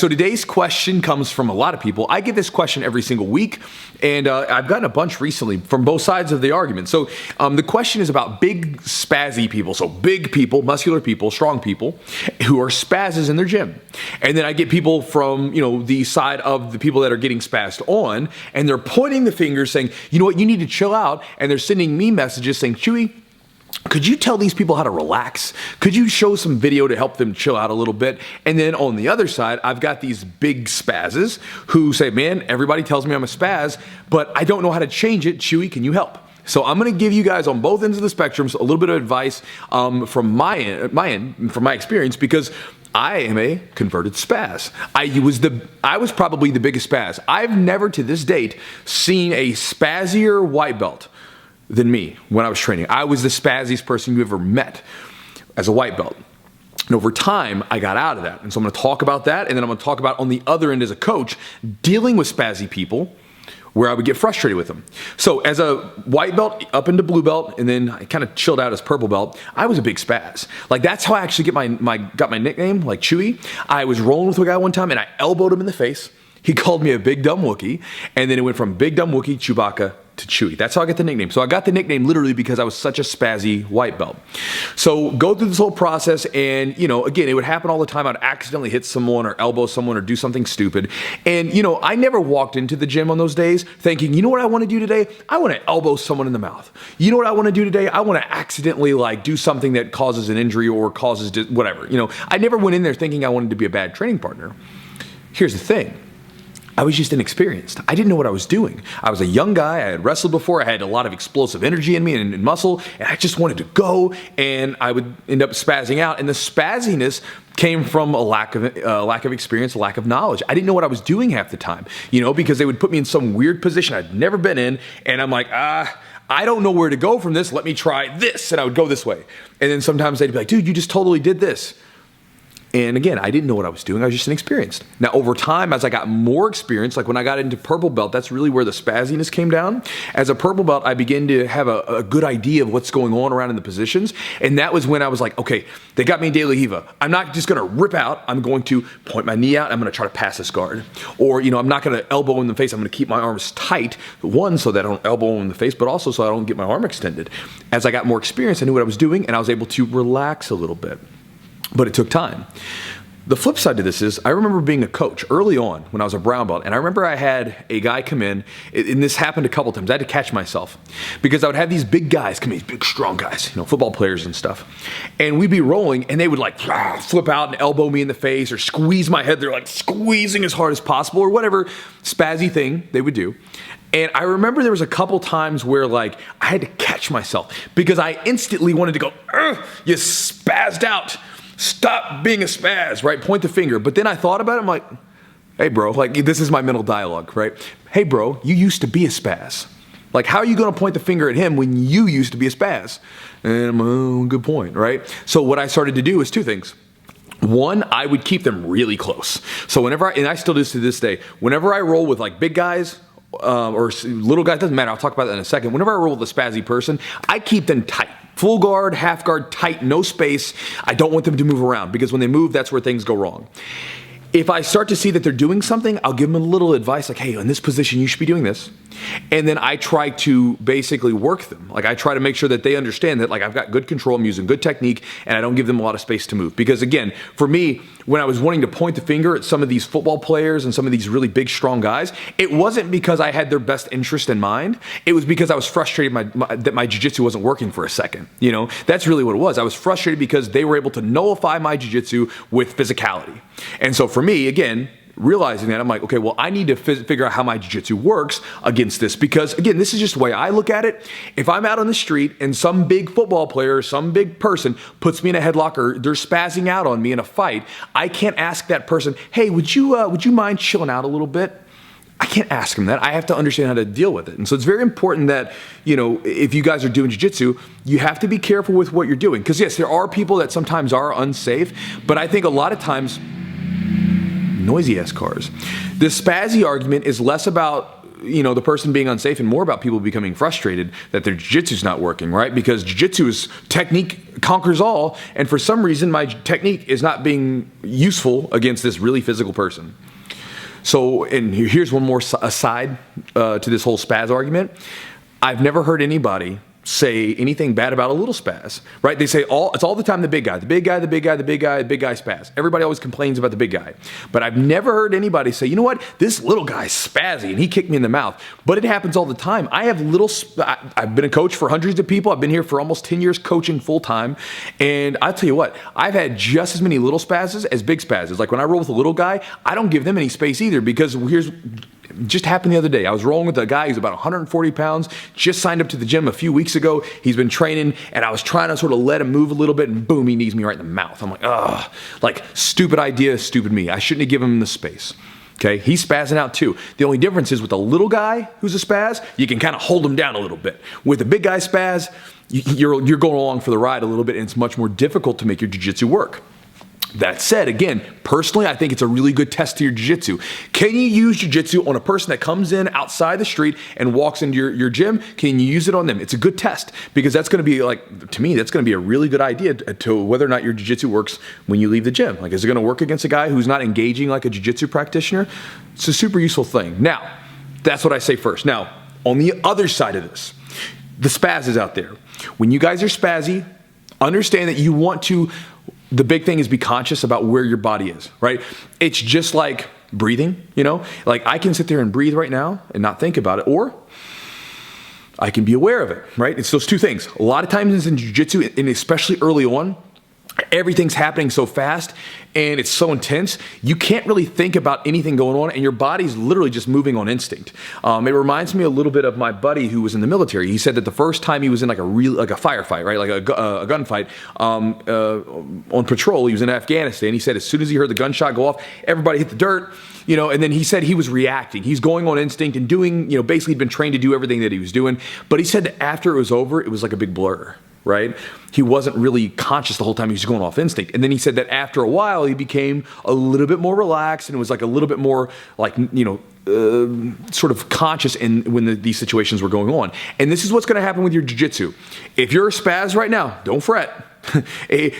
So today's question comes from a lot of people. I get this question every single week, and I've gotten a bunch recently from both sides of the argument. So the question is about big spazzy people. So big people, muscular people, strong people who are spazzes in their gym. And then I get people from, the side of the people that are getting spazzed on, and they're pointing the finger saying, you know what, you need to chill out. And they're sending me messages saying, Chewy, could you tell these people how to relax? Could you show some video to help them chill out a little bit? And then on the other side, I've got these big spazzes who say, man, everybody tells me I'm a spaz, but I don't know how to change it. Chewy, can you help? So I'm going to give you guys on both ends of the spectrums a little bit of advice from my end, from my experience, because I am a converted spaz. I was probably the biggest spaz. I've never to this date seen a spazzier white belt than me when I was training. I was the spazziest person you ever met as a white belt. And over time, I got out of that. And so I'm going to talk about that, and then I'm going to talk about on the other end as a coach, dealing with spazzy people, where I would get frustrated with them. So as a white belt up into blue belt, and then I kind of chilled out as purple belt, I was a big spaz. Like that's how I actually got my nickname, like Chewy. I was rolling with a guy one time and I elbowed him in the face. He called me a big dumb Wookie, and then it went from big dumb Wookie, Chewbacca, to Chewy. That's how I got the nickname. So I got the nickname literally because I was such a spazzy white belt. So go through this whole process, and again, it would happen all the time. I'd accidentally hit someone or elbow someone or do something stupid. And I never walked into the gym on those days thinking, you know what I want to do today? I want to elbow someone in the mouth. You know what I want to do today? I want to accidentally do something that causes an injury or causes whatever. I never went in there thinking I wanted to be a bad training partner. Here's the thing. I was just inexperienced. I didn't know what I was doing. I was a young guy. I had wrestled before. I had a lot of explosive energy in me and muscle, and I just wanted to go, and I would end up spazzing out. And the spazziness came from a lack of experience, a lack of knowledge. I didn't know what I was doing half the time, because they would put me in some weird position I'd never been in, and I'm like, I don't know where to go from this. Let me try this, and I would go this way. And then sometimes they'd be like, dude, you just totally did this. And again, I didn't know what I was doing. I was just inexperienced. Now, over time, as I got more experience, like when I got into purple belt, that's really where the spazziness came down. As a purple belt, I began to have a good idea of what's going on around in the positions. And that was when I was like, okay, they got me in De La Riva. I'm not just going to rip out. I'm going to point my knee out. I'm going to try to pass this guard. Or, I'm not going to elbow in the face. I'm going to keep my arms tight. One, so that I don't elbow in the face, but also so I don't get my arm extended. As I got more experience, I knew what I was doing, and I was able to relax a little bit. But it took time. The flip side to this is I remember being a coach early on when I was a brown belt, and I remember I had a guy come in, and this happened a couple times. I had to catch myself because I would have these big guys come in, these big strong guys, football players and stuff, and we'd be rolling, and they would flip out and elbow me in the face or squeeze my head. They're squeezing as hard as possible or whatever spazzy thing they would do. And I remember there was a couple times where I had to catch myself because I instantly wanted to go, you spazzed out. Stop being a spaz, right? Point the finger. But then I thought about it. I'm like, hey, bro, this is my mental dialogue, right? Hey, bro, you used to be a spaz. How are you going to point the finger at him when you used to be a spaz? And I'm like, oh, good point, right? So what I started to do is two things. One, I would keep them really close. So and I still do this to this day, whenever I roll with big guys, or little guys, doesn't matter. I'll talk about that in a second. Whenever I roll with a spazzy person, I keep them tight. Full guard, half guard, tight, no space. I don't want them to move around because when they move, that's where things go wrong. If I start to see that they're doing something, I'll give them a little advice hey, in this position, you should be doing this. And then I try to basically work them. I try to make sure that they understand that I've got good control, I'm using good technique, and I don't give them a lot of space to move. Because again, for me, when I was wanting to point the finger at some of these football players and some of these really big, strong guys, it wasn't because I had their best interest in mind. It was because I was frustrated that my jiu-jitsu wasn't working for a second. That's really what it was. I was frustrated because they were able to nullify my jiu-jitsu with physicality. And so for me, again, realizing that, I'm like, okay, well, I need to figure out how my jiu-jitsu works against this because, again, this is just the way I look at it. If I'm out on the street and some big football player, some big person puts me in a headlock or they're spazzing out on me in a fight, I can't ask that person, hey, would you mind chilling out a little bit? I can't ask them that. I have to understand how to deal with it. And so it's very important that, if you guys are doing jiu-jitsu, you have to be careful with what you're doing. Because yes, there are people that sometimes are unsafe, but I think a lot of times, noisy ass cars. The spazzy argument is less about the person being unsafe and more about people becoming frustrated that their jiu-jitsu is not working, right? Because jiu-jitsu is technique conquers all, and for some reason my technique is not being useful against this really physical person. So, and here's one more aside to this whole Spaz argument. I've never heard anybody say anything bad about a little Spaz, right? They say it's all the time the big guy, the big guy, the big guy, the big guy, the big guy Spaz. Everybody always complains about the big guy. But I've never heard anybody say, you know what, this little guy's spazzy and he kicked me in the mouth. But it happens all the time. I've been a coach for hundreds of people. I've been here for almost 10 years coaching full time. And I'll tell you what, I've had just as many little Spazes as big Spazes. Like when I roll with a little guy, I don't give them any space either, because just happened the other day. I was rolling with a guy who's about 140 pounds, just signed up to the gym a few weeks ago. He's been training, and I was trying to sort of let him move a little bit, and boom, he knees me right in the mouth. I'm like, ugh, like stupid idea, stupid me. I shouldn't have given him the space. Okay, he's spazzing out too. The only difference is with a little guy who's a spaz, you can kind of hold him down a little bit. With a big guy spaz, you're going along for the ride a little bit, and it's much more difficult to make your jiu-jitsu work. That said, again, personally, I think it's a really good test to your jiu-jitsu. Can you use jiu-jitsu on a person that comes in outside the street and walks into your gym? Can you use it on them? It's a good test, because that's going to be like, to me, that's going to be a really good idea to whether or not your jiu-jitsu works when you leave the gym. Like, is it going to work against a guy who's not engaging like a jiu-jitsu practitioner? It's a super useful thing. Now, that's what I say first. Now, on the other side of this, the spaz is out there. When you guys are spazzy, understand that you want to. The big thing is be conscious about where your body is, right? It's just like breathing, Like I can sit there and breathe right now and not think about it, or I can be aware of it, right? It's those two things. A lot of times in jiu-jitsu, and especially early on, everything's happening so fast and it's so intense, you can't really think about anything going on, and your body's literally just moving on instinct. It reminds me a little bit of my buddy who was in the military. He said that the first time he was in like a firefight, right, like a gunfight on patrol, he was in Afghanistan. He said as soon as he heard the gunshot go off, everybody hit the dirt, and then he said he was reacting. He's going on instinct and doing, basically he'd been trained to do everything that he was doing. But he said after it was over, it was like a big blur. Right? He wasn't really conscious the whole time. He was going off instinct. And then he said that after a while, he became a little bit more relaxed, and it was like a little bit more like, sort of conscious when these situations were going on. And this is what's going to happen with your jiu-jitsu. If you're a spaz right now, don't fret.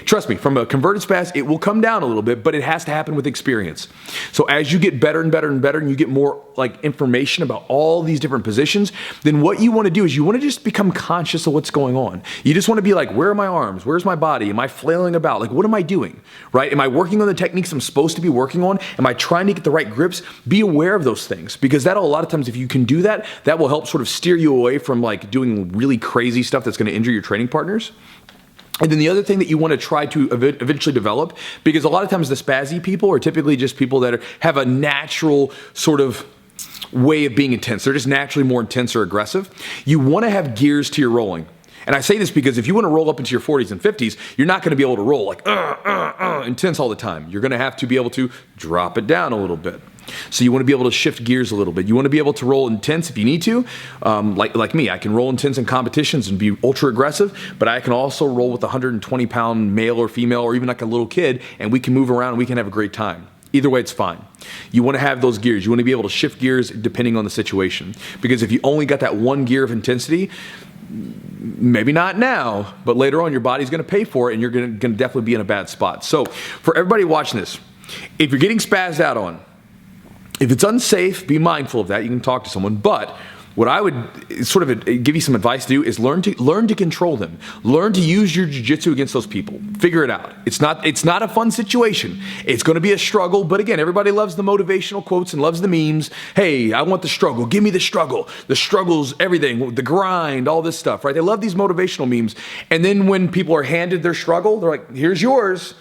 Trust me, from a converted spaz, it will come down a little bit, but it has to happen with experience. So as you get better and better and better, and you get more like information about all these different positions, then what you want to do is you want to just become conscious of what's going on. You just want to be like, where are my arms? Where's my body? Am I flailing about? Like, what am I doing? Right? Am I working on the techniques I'm supposed to be working on? Am I trying to get the right grips? Be aware of those things, because that'll, a lot of times, if you can do that, that will help sort of steer you away from like doing really crazy stuff that's going to injure your training partners. And then the other thing that you want to try to eventually develop, because a lot of times the spazzy people are typically just people that have a natural sort of way of being intense. They're just naturally more intense or aggressive. You want to have gears to your rolling. And I say this because if you want to roll up into your 40s and 50s, you're not going to be able to roll like intense all the time. You're going to have to be able to drop it down a little bit. So you want to be able to shift gears a little bit. You want to be able to roll intense if you need to. Like me, I can roll intense in competitions and be ultra aggressive, but I can also roll with a 120-pound male or female, or even like a little kid, and we can move around and we can have a great time. Either way, it's fine. You want to have those gears. You want to be able to shift gears depending on the situation. Because if you only got that one gear of intensity, maybe not now, but later on your body's going to pay for it, and you're going to definitely be in a bad spot. So for everybody watching this, if you're getting spazzed out on, if it's unsafe, be mindful of that. You can talk to someone. But what I would sort of give you some advice to do is learn to control them. Learn to use your jiu-jitsu against those people. Figure it out. It's not a fun situation. It's going to be a struggle. But again, everybody loves the motivational quotes and loves the memes. Hey, I want the struggle. Give me the struggle. The struggle's everything. The grind, all this stuff, right? They love these motivational memes. And then when people are handed their struggle, they're like, here's yours.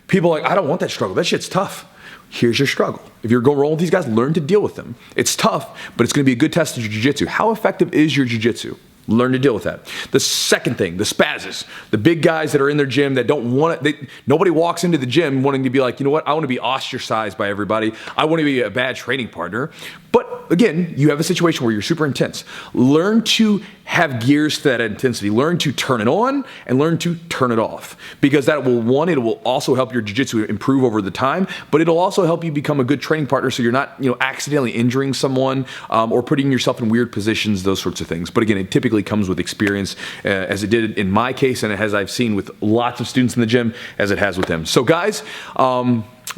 People are like, I don't want that struggle. That shit's tough. Here's your struggle. If you're going to roll with these guys, learn to deal with them. It's tough, but it's going to be a good test of your jiu-jitsu. How effective is your jiu-jitsu? Learn to deal with that. The second thing, the spazes, the big guys that are in their gym that don't want it. Nobody walks into the gym wanting to be like, you know what? I want to be ostracized by everybody. I want to be a bad training partner. But again, you have a situation where you're super intense. Learn to have gears to that intensity. Learn to turn it on and learn to turn it off. Because that will, one, it will also help your jiu-jitsu improve over the time, but it'll also help you become a good training partner so you're not, accidentally injuring someone or putting yourself in weird positions, those sorts of things. But again, it typically comes with experience, as it did in my case, and as I've seen with lots of students in the gym, as it has with them. So guys,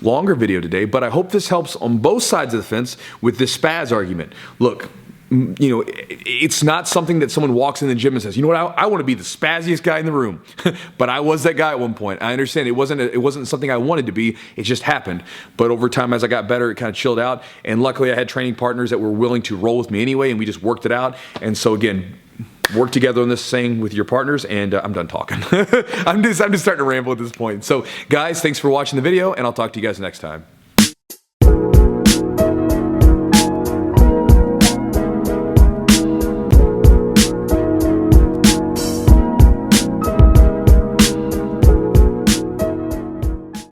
longer video today, but I hope this helps on both sides of the fence with this Spaz argument. Look, it's not something that someone walks in the gym and says, you know what, I want to be the spazziest guy in the room. But I was that guy at one point. I understand it wasn't something I wanted to be. It just happened. But over time, as I got better, it kind of chilled out. And luckily, I had training partners that were willing to roll with me anyway, and we just worked it out. And so again, work together on this thing with your partners, and I'm done talking. I'm just starting to ramble at this point. So guys, thanks for watching the video, and I'll talk to you guys next time.